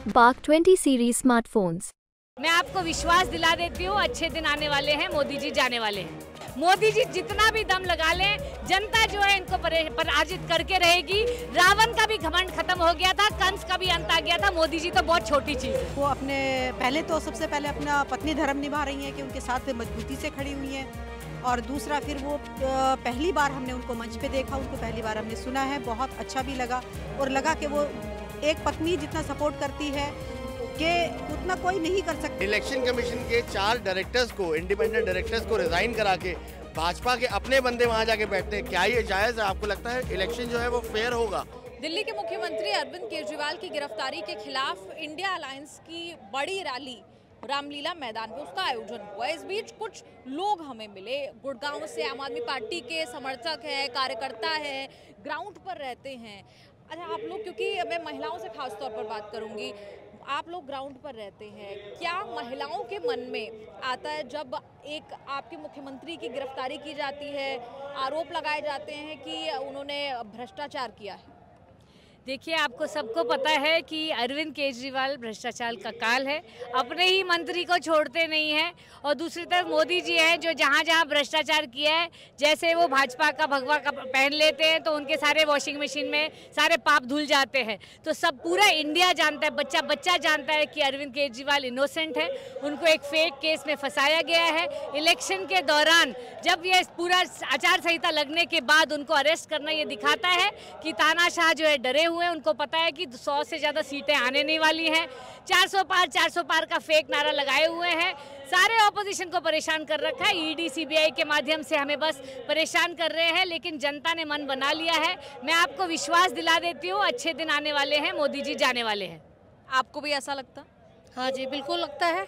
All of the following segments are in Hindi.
Bark 20 series smartphones। मैं आपको विश्वास दिला देती हूँ, अच्छे दिन आने वाले हैं, मोदी जी जाने वाले हैं। मोदी जी जितना भी दम लगा लें, जनता जो है इनको पराजित करके रहेगी। रावण का भी घमंड खत्म हो गया था, कंस का भी अंत आ गया था। मोदी जी तो बहुत छोटी चीज है। वो सबसे पहले अपना पत्नी धर्म निभा रही हैं कि उनके साथ मजबूती से खड़ी हुई हैं। और दूसरा फिर वो पहली बार हमने उनको मंच पे देखा, उनको पहली बार हमने सुना है, बहुत अच्छा भी लगा। और लगा कि वो एक पत्नी जितना सपोर्ट करती है कि उतना कोई नहीं कर सकता। इलेक्शन कमीशन के 4 डायरेक्टर्स को, इंडिपेंडेंट डायरेक्टर्स को रिजाइन करा के भाजपा के अपने बंदे वहां जाके बैठते हैं, क्या ये जायज है? आपको लगता है इलेक्शन जो है वो फेयर होगा? दिल्ली के मुख्यमंत्री अरविंद केजरीवाल की गिरफ्तारी के खिलाफ इंडिया अलायंस की बड़ी रैली रामलीला मैदान में उसका आयोजन हुआ। इस बीच कुछ लोग हमें मिले, गुड़गांव से आम आदमी पार्टी के समर्थक हैं, कार्यकर्ता हैं, ग्राउंड पर रहते हैं। अच्छा, आप लोग, क्योंकि मैं महिलाओं से खास तौर पर बात करूंगी, आप लोग ग्राउंड पर रहते हैं, क्या महिलाओं के मन में आता है जब एक आपके मुख्यमंत्री की गिरफ्तारी की जाती है, आरोप लगाए जाते हैं कि उन्होंने भ्रष्टाचार किया है? देखिए, आपको सबको पता है कि अरविंद केजरीवाल भ्रष्टाचार का काल है, अपने ही मंत्री को छोड़ते नहीं हैं। और दूसरी तरफ मोदी जी हैं जो जहाँ जहाँ भ्रष्टाचार किया है, जैसे वो भाजपा का भगवा का पहन लेते हैं तो उनके सारे वॉशिंग मशीन में सारे पाप धुल जाते हैं। तो सब पूरा इंडिया जानता है, बच्चा बच्चा जानता है कि अरविंद केजरीवाल इनोसेंट है। उनको एक फेक केस में फंसाया गया है। इलेक्शन के दौरान जब ये पूरा आचार संहिता लगने के बाद उनको अरेस्ट करना ये दिखाता है कि तानाशाह जो है डरे हुए, उनको पता है कि 100 से ज़्यादा सीटें आने नहीं वाली हैं। 400 पार का फेक नारा लगाए हुए हैं। सारे ऑपोजिशन को परेशान कर रखा है। ईडी सीबीआई के माध्यम से हमें बस परेशान कर रहे हैं, लेकिन जनता ने मन बना लिया है। मैं आपको विश्वास दिला देती हूँ, अच्छे दिन आने वाले हैं, मोदी जी जाने वाले हैं। आपको भी ऐसा लगता? हाँ जी, बिल्कुल लगता है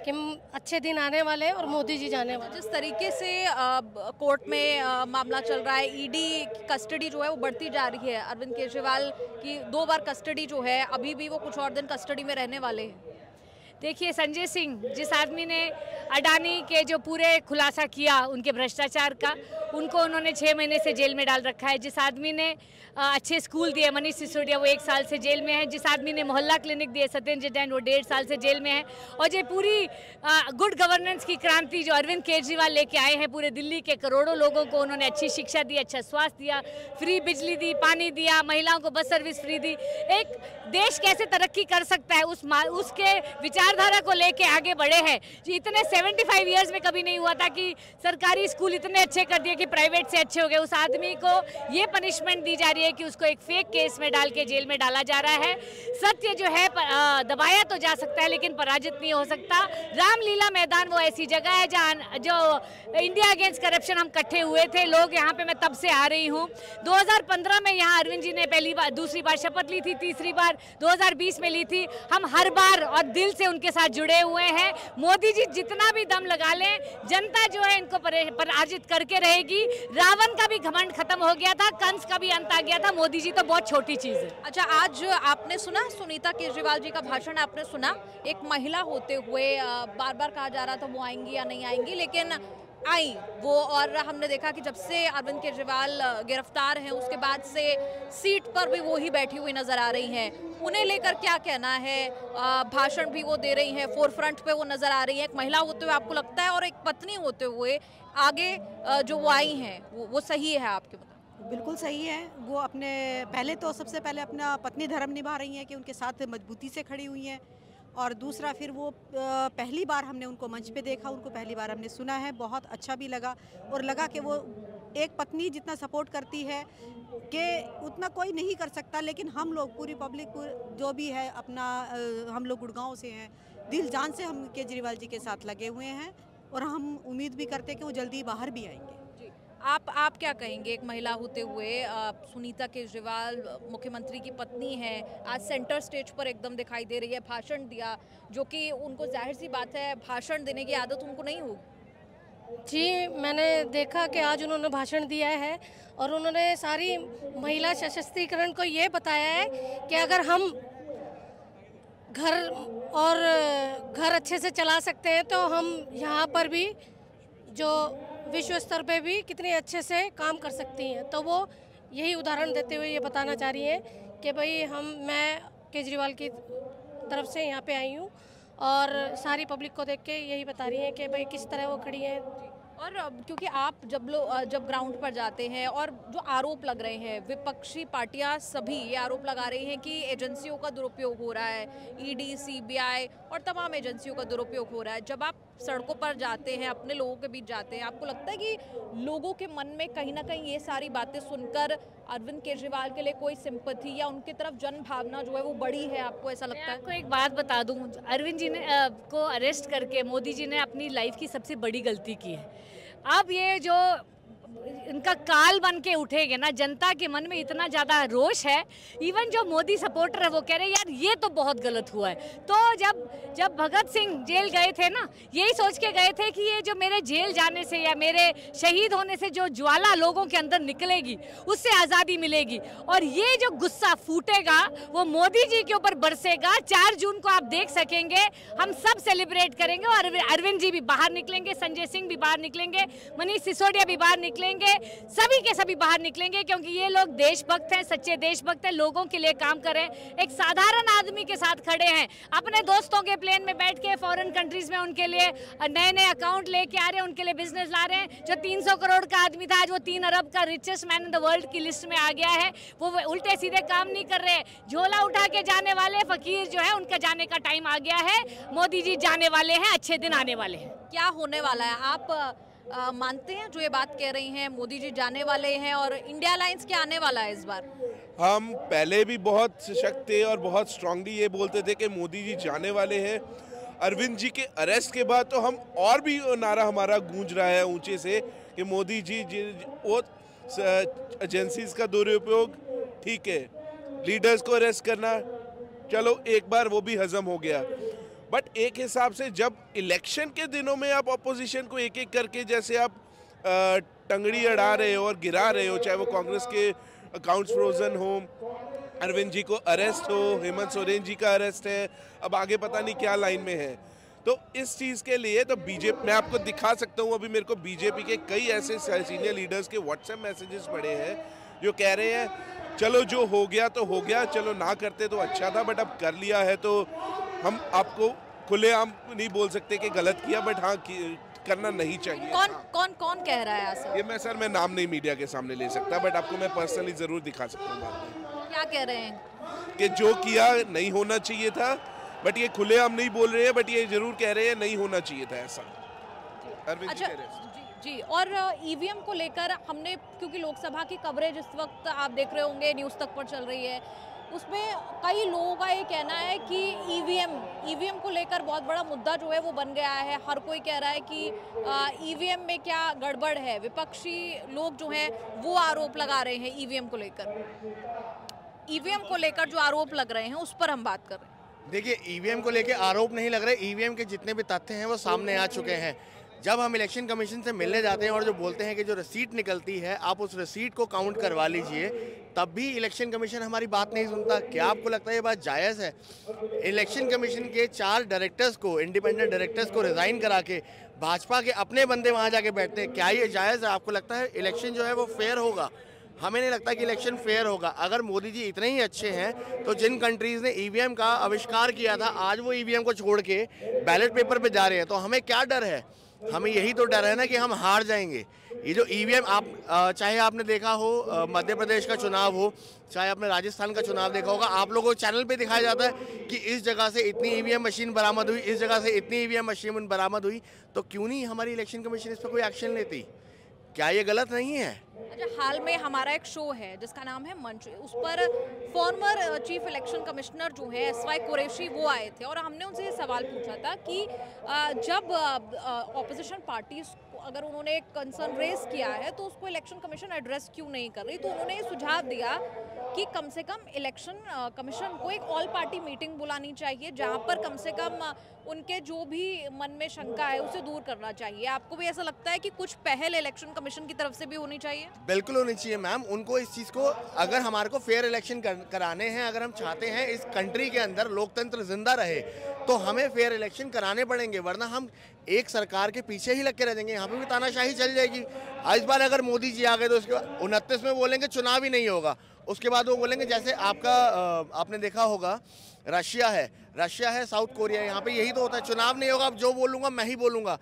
कि अच्छे दिन आने वाले हैं और मोदी जी जाने वाले। जिस तरीके से कोर्ट में मामला चल रहा है, ईडी की कस्टडी जो है वो बढ़ती जा रही है। अरविंद केजरीवाल की 2 बार कस्टडी जो है, अभी भी वो कुछ और दिन कस्टडी में रहने वाले हैं। देखिए, संजय सिंह जिस आदमी ने अडानी के जो पूरे खुलासा किया उनके भ्रष्टाचार का, उनको उन्होंने 6 महीने से जेल में डाल रखा है। जिस आदमी ने अच्छे स्कूल दिए, मनीष सिसोदिया, वो 1 साल से जेल में है। जिस आदमी ने मोहल्ला क्लिनिक दिए, सत्येंद्र जैन, वो 1.5 साल से जेल में है। और ये पूरी गुड गवर्नेंस की क्रांति जो अरविंद केजरीवाल लेके आए हैं, पूरे दिल्ली के करोड़ों लोगों को उन्होंने अच्छी शिक्षा दी, अच्छा स्वास्थ्य दिया, फ्री बिजली दी, पानी दिया, महिलाओं को बस सर्विस फ्री दी। एक देश कैसे तरक्की कर सकता है, उसके विचारधारा को लेके आगे बढ़े हैं। इतने 75 ईयर्स में कभी नहीं हुआ था कि सरकारी स्कूल इतने अच्छे कर दिए कि प्राइवेट से अच्छे हो गए। उस आदमी को ये पनिशमेंट दी जा रही है कि उसको एक फेक केस में डाल के जेल में डाला जा रहा है। सत्य जो है दबाया तो जा सकता है, लेकिन पराजित नहीं हो सकता। रामलीला मैदान वो ऐसी जगह है जहाँ जो इंडिया अगेंस्ट करप्शन हम इकट्ठे हुए थे लोग, यहाँ पे मैं तब से आ रही हूँ। 2015 में यहाँ अरविंद जी ने दूसरी बार शपथ ली थी, तीसरी बार 2020 में ली थी। हम हर बार और दिल से उनके साथ जुड़े हुए हैं। मोदी जी जितना भी दम लगा लें, जनता जो है इनको पराजित करके रहेगी। रावण का भी घमंड खत्म हो गया था, कंस का भी अंत आ गया था। मोदी जी तो बहुत छोटी चीज है। अच्छा, आज आपने सुना सुनीता केजरीवाल जी का भाषण? आपने सुना? एक महिला होते हुए बार बार कहा जा रहा था वो आएंगी या नहीं आएंगी, लेकिन आई वो। और हमने देखा कि जब से अरविंद केजरीवाल गिरफ्तार हैं, उसके बाद से सीट पर भी वो ही बैठी हुई नजर आ रही हैं। उन्हें लेकर क्या कहना है? भाषण भी वो दे रही हैं, फोरफ्रंट पे वो नजर आ रही है। एक महिला होते हुए आपको लगता है, और एक पत्नी होते हुए आगे जो वो आई हैं, वो सही है आपके मुताबिक? बिल्कुल सही है। वो सबसे पहले अपना पत्नी धर्म निभा रही हैं कि उनके साथ मजबूती से खड़ी हुई हैं। और दूसरा फिर वो पहली बार हमने उनको मंच पे देखा, उनको पहली बार हमने सुना है, बहुत अच्छा भी लगा। और लगा कि वो एक पत्नी जितना सपोर्ट करती है कि उतना कोई नहीं कर सकता। लेकिन हम लोग पूरी पब्लिक जो भी है अपना, हम लोग गुड़गांव से हैं, दिल जान से हम केजरीवाल जी के साथ लगे हुए हैं। और हम उम्मीद भी करते हैं कि वो जल्दी बाहर भी आएंगे। आप क्या कहेंगे, एक महिला होते हुए? सुनीता केजरीवाल मुख्यमंत्री की पत्नी है, आज सेंटर स्टेज पर एकदम दिखाई दे रही है, भाषण दिया, जो कि उनको जाहिर सी बात है भाषण देने की आदत उनको नहीं होगी। जी, मैंने देखा कि आज उन्होंने भाषण दिया है और उन्होंने सारी महिला सशक्तिकरण को ये बताया है कि अगर हम घर अच्छे से चला सकते हैं तो हम यहाँ पर भी जो विश्व स्तर पे भी कितने अच्छे से काम कर सकती हैं। तो वो यही उदाहरण देते हुए ये बताना चाह रही हैं कि भाई मैं केजरीवाल की तरफ से यहाँ पे आई हूँ और सारी पब्लिक को देख के यही बता रही हैं कि भाई किस तरह वो खड़ी हैं। और क्योंकि आप जब ग्राउंड पर जाते हैं और जो आरोप लग रहे हैं, विपक्षी पार्टियां सभी ये आरोप लगा रही हैं कि एजेंसियों का दुरुपयोग हो रहा है, ईडी, सीबीआई और तमाम एजेंसियों का दुरुपयोग हो रहा है। जब आप सड़कों पर जाते हैं, अपने लोगों के बीच जाते हैं, आपको लगता है कि लोगों के मन में कहीं ना कहीं ये सारी बातें सुनकर अरविंद केजरीवाल के लिए कोई सिंपैथी या उनकी तरफ जन भावना जो है वो बड़ी है? आपको ऐसा लगता है? आपको एक बात बता दूं, अरविंद जी ने को अरेस्ट करके मोदी जी ने अपनी लाइफ की सबसे बड़ी गलती की है। अब ये जो इनका काल बन के उठेंगे ना, जनता के मन में इतना ज़्यादा रोष है। इवन जो मोदी सपोर्टर है वो कह रहे हैं यार ये तो बहुत गलत हुआ है। तो जब भगत सिंह जेल गए थे ना, यही सोच के गए थे कि ये जो मेरे जेल जाने से या मेरे शहीद होने से जो ज्वाला लोगों के अंदर निकलेगी उससे आज़ादी मिलेगी, और ये जो गुस्सा फूटेगा वो मोदी जी के ऊपर बरसेगा। 4 जून को आप देख सकेंगे, हम सब सेलिब्रेट करेंगे और अरविंद जी भी बाहर निकलेंगे, संजय सिंह भी बाहर निकलेंगे, मनीष सिसोदिया भी बाहर निकलेंगे, सभी के सभी बाहर निकलेंगे, क्योंकि ये लोग देशभक्त हैं, सच्चे देशभक्त हैं, लोगों के लिए काम कर रहे हैं, एक साधारण आदमी के साथ खड़े हैं। अपने दोस्तों के प्लेन में बैठ के फॉरेन कंट्रीज में उनके लिए नए नए अकाउंट लेके आ रहे हैं, उनके लिए बिजनेस ला रहे हैं। जो 300 करोड़ का आदमी था, आज वो 3 अरब का richest man in the world की लिस्ट में आ गया है। वो उल्टे सीधे काम नहीं कर रहे। झोला उठा के जाने वाले फकीर जो है, उनका जाने का टाइम आ गया है। मोदी जी जाने वाले हैं, अच्छे दिन आने वाले हैं। क्या होने वाला है? आप मानते हैं जो ये बात कह रही हैं, मोदी जी जाने वाले हैं और इंडिया अलायंस क्या आने वाला है इस बार? हम पहले भी बहुत सशक्त थे और बहुत स्ट्रांगली ये बोलते थे कि मोदी जी जाने वाले हैं। अरविंद जी के अरेस्ट के बाद तो हम और भी नारा हमारा गूंज रहा है ऊंचे से कि मोदी जी वो एजेंसीज का दुरुपयोग ठीक है, लीडर्स को अरेस्ट करना चलो एक बार वो भी हजम हो गया, बट एक हिसाब से जब इलेक्शन के दिनों में आप अपोजिशन को एक एक करके जैसे आप टंगड़ी अड़ा रहे हो और गिरा रहे हो, चाहे वो कांग्रेस के अकाउंट्स फ्रोजन हो, अरविंद जी को अरेस्ट हो, हेमंत सोरेन जी का अरेस्ट है, अब आगे पता नहीं क्या लाइन में है। तो इस चीज़ के लिए तो बीजेपी, मैं आपको दिखा सकता हूँ, अभी मेरे को बीजेपी के कई ऐसे सीनियर लीडर्स के व्हाट्सएप मैसेजेस पड़े हैं जो कह रहे हैं चलो जो हो गया तो हो गया, चलो ना करते तो अच्छा था, बट अब कर लिया है तो हम आपको खुलेआम नहीं बोल सकते कि गलत किया, बट हाँ करना नहीं चाहिए। कौन कह रहा है ऐसा? ये मैं नाम नहीं मीडिया के सामने ले सकता, बट आपको मैं पर्सनली जरूर दिखा सकता हूँ बाद में। क्या कह रहे हैं? कि जो किया नहीं होना चाहिए था, बट ये खुलेआम नहीं बोल रहे हैं, बट ये जरूर कह रहे हैं नहीं होना चाहिए था ऐसा। अरविंद जी कह रहे हैं जी। और ईवीएम को लेकर हमने, क्योंकि लोकसभा की कवरेज इस वक्त आप देख रहे होंगे न्यूज़ तक पर चल रही है, उसमें कई लोगों का ये कहना है कि ईवीएम को लेकर बहुत बड़ा मुद्दा जो है वो बन गया है। हर कोई कह रहा है कि ईवीएम में क्या गड़बड़ है। विपक्षी लोग जो हैं वो आरोप लगा रहे हैं ईवीएम को लेकर जो आरोप लग रहे हैं उस पर हम बात कर रहे हैं। देखिए, ईवीएम को लेकर आरोप नहीं लग रहे, ईवीएम के जितने भी तथ्य हैं वो सामने आ चुके हैं। जब हम इलेक्शन कमीशन से मिलने जाते हैं और जो बोलते हैं कि जो रसीद निकलती है आप उस रसीद को काउंट करवा लीजिए, तब भी इलेक्शन कमीशन हमारी बात नहीं सुनता। क्या आपको लगता है ये बात जायज़ है? इलेक्शन कमीशन के 4 डायरेक्टर्स को, इंडिपेंडेंट डायरेक्टर्स को रिज़ाइन करा के भाजपा के अपने बंदे वहाँ जाके बैठते हैं, क्या ये जायज़ है? आपको लगता है इलेक्शन जो है वो फेयर होगा? हमें नहीं लगता कि इलेक्शन फेयर होगा। अगर मोदी जी इतने ही अच्छे हैं तो जिन कंट्रीज़ ने ईवीएम का आविष्कार किया था, आज वो ईवीएम को छोड़ के बैलेट पेपर पे जा रहे हैं, तो हमें क्या डर है? हमें यही तो डर है ना कि हम हार जाएंगे। ये जो ईवीएम, आप चाहे आपने देखा हो मध्य प्रदेश का चुनाव हो, चाहे आपने राजस्थान का चुनाव देखा होगा, आप लोगों को चैनल पे दिखाया जाता है कि इस जगह से इतनी ईवीएम मशीन बरामद हुई, इस जगह से इतनी ईवीएम मशीन बरामद हुई। तो क्यों नहीं हमारी इलेक्शन कमीशन इस पर कोई एक्शन लेती? क्या ये गलत नहीं है? अच्छा, हाल में हमारा एक शो है जिसका नाम है मंच, उस पर फॉर्मर चीफ इलेक्शन कमिश्नर जो है SY कुरैशी वो आए थे और हमने उनसे ये सवाल पूछा था कि जब ऑपोजिशन पार्टीज अगर उन्होंने एक कंसर्न रेज किया है तो उसको इलेक्शन कमीशन एड्रेस क्यों नहीं कर रही। तो उन्होंने ये सुझाव दिया कि कम से कम इलेक्शन कमीशन को एक ऑल पार्टी मीटिंग बुलानी चाहिए जहां पर कम से कम उनके जो भी मन में शंका है उसे दूर करना चाहिए। आपको भी ऐसा लगता है कि कुछ पहल इलेक्शन कमीशन की तरफ से भी होनी चाहिए? बिल्कुल होनी चाहिए मैम। उनको इस चीज़ को, अगर हमारे को फेयर इलेक्शन कराने हैं, अगर हम चाहते हैं इस कंट्री के अंदर लोकतंत्र जिंदा रहे, तो हमें फेयर इलेक्शन कराने पड़ेंगे, वरना हम एक सरकार के पीछे ही लग के रह जाएंगे। यहाँ पे भी तानाशाही चल जाएगी। इस बार अगर मोदी जी आ गए तो उसके 29 में बोलेंगे चुनाव ही नहीं होगा, उसके बाद वो बोलेंगे जैसे आपका आपने देखा होगा रशिया है साउथ कोरिया, यहाँ पे यही तो होता है, चुनाव नहीं होगा अब जो बोलूँगा मैं ही बोलूँगा।